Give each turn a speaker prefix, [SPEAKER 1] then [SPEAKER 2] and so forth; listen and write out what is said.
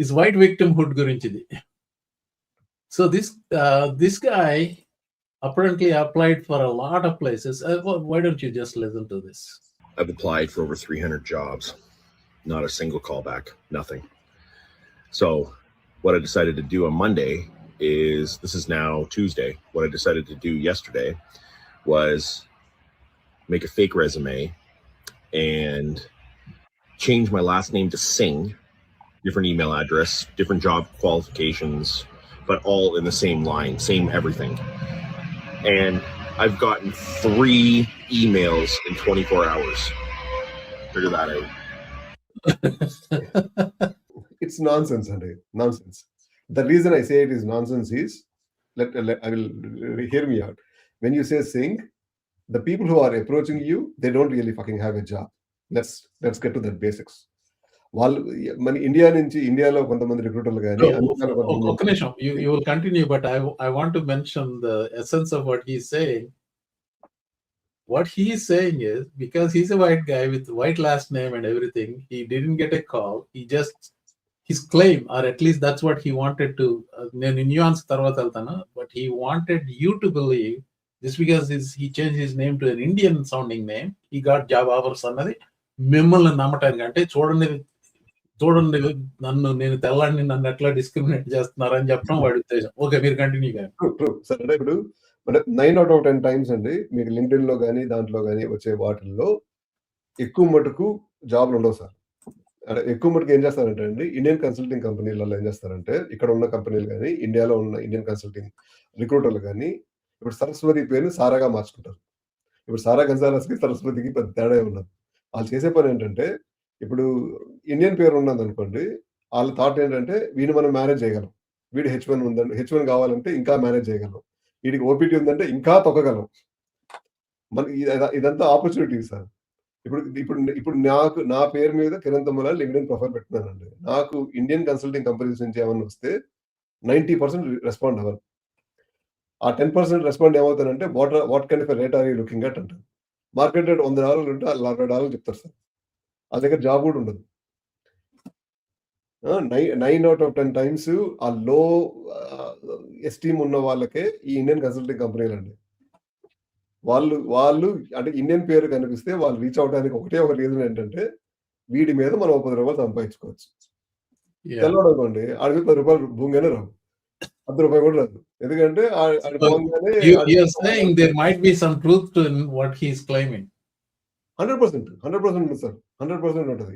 [SPEAKER 1] is white victimhood gurinchidi. So this guy apparently applied for a lot of places. Why don't you just listen to this?
[SPEAKER 2] I've applied for over 300 jobs, not a single callback, nothing. So what I decided to do on Monday is, this is now Tuesday, what I decided to do yesterday was make a fake resume and change my last name to Singh, different email address, different job qualifications, but all in the same line, same everything. And I've gotten 3 emails in 24 hours. Figure that out.
[SPEAKER 3] It's nonsense, Andre. Nonsense. The reason I say it is nonsense is, I will hear me out. When you say Singh, the people who are approaching you, they don't really fucking have a job. Let's get to the basics. వాళ్ళు మన ఇండియాలో కొంతమంది రిక్రూటర్లు కానీ
[SPEAKER 1] ఒక నిమిషం, you will continue, but I want to mention the essence of what he's saying. What he's saying is, because he's a white guy with white last name and everything, he didn't get a call. His claim, or at least that's what he wanted to, nuance tarvata veltana, but he wanted you to believe just because he changed his name to an Indian sounding name, he got job offers అన్నది మిమ్మల్ని నమ్మటానికి. అంటే చూడండి నన్ను, నేను తెల్లాడిని, నన్ను ఎట్లా discriminate చేస్తున్నారని చెప్పడం వాడి ఉద్దేశం. ఓకే, మీరు కంటిన్యూ కానీ.
[SPEAKER 3] సరే, ఇప్పుడు 9 out of 10 టైమ్స్ అండి మీకు లింక్డ్ఇన్ లో కానీ దాంట్లో కానీ వచ్చే వాటిల్లో ఎక్కువ మటుకు జాబ్లు ఉండవు సార్. అంటే ఎక్కువ మటుకు ఏం చేస్తారంటే అండి, ఇండియన్ కన్సల్టింగ్ కంపెనీలలో ఏం చేస్తారంటే, ఇక్కడ ఉన్న కంపెనీలు కానీ, ఇండియాలో ఉన్న ఇండియన్ కన్సల్టింగ్ రిక్రూటర్లు కానీ, ఇప్పుడు సరస్వతి పేరుని సారాగా మార్చుకుంటారు. ఇప్పుడు సారా గంజాలస్కి సరస్వతికి పెద్ద తేడా ఉన్నది. వాళ్ళు చేసే పని ఏంటంటే, ఇప్పుడు ఇండియన్ పేరు ఉన్నది అనుకోండి, వాళ్ళ థాట్ ఏంటంటే, వీడిని మనం మేనేజ్ చేయగలం, వీడి H1 ఉందండి, H1 కావాలంటే ఇంకా మేనేజ్ చేయగలం, వీడికి ఓపీటీ ఉందంటే ఇంకా తొక్కగలం. మనకి ఇదంతా ఆపర్చునిటీ సార్. ఇప్పుడు నాకు నా పేరు మీద కిరణ్ తమ్మలాల్ లింక్డ్ఇన్ ప్రొఫైల్ పెట్టుకున్నానండి. నాకు ఇండియన్ కన్సల్టింగ్ కంపెనీస్ నుంచి ఏమన్నా వస్తే 90% రెస్పాండ్ అవ్వరు. ఆ 10% రెస్పాండ్ ఏమవుతానంటే, what kind of rate are you looking at అంటారు. మార్కెట్ రేట్ $100 ఉంటే వాళ్ళు $40 చెప్తారు సార్. ఆ దగ్గర జాబ్ కూడా ఉండదు. 9 out of 10 టైమ్స్ ఆ లో ఎస్టీమ్ ఉన్న వాళ్ళకే ఈ ఇండియన్ కన్సల్టింగ్ కంపెనీలు అండి. వాళ్ళు అంటే ఇండియన్ పేరు కనిపిస్తే వాళ్ళు రీచ్ అవడానికి ఒకటే ఒక రీజన్ ఏంటంటే, వీడి మీద మనం ₹10 సంపాదించుకోవచ్చు. తెల్లవాడు అనుకోండి, ఆడికి ₹10 భూమిగానే రావు, ₹1 కూడా రాదు. ఎందుకంటే
[SPEAKER 1] there might be some truth to what he is claiming.
[SPEAKER 3] 100% ఉంటుంది సార్, 100% ఉంటుంది.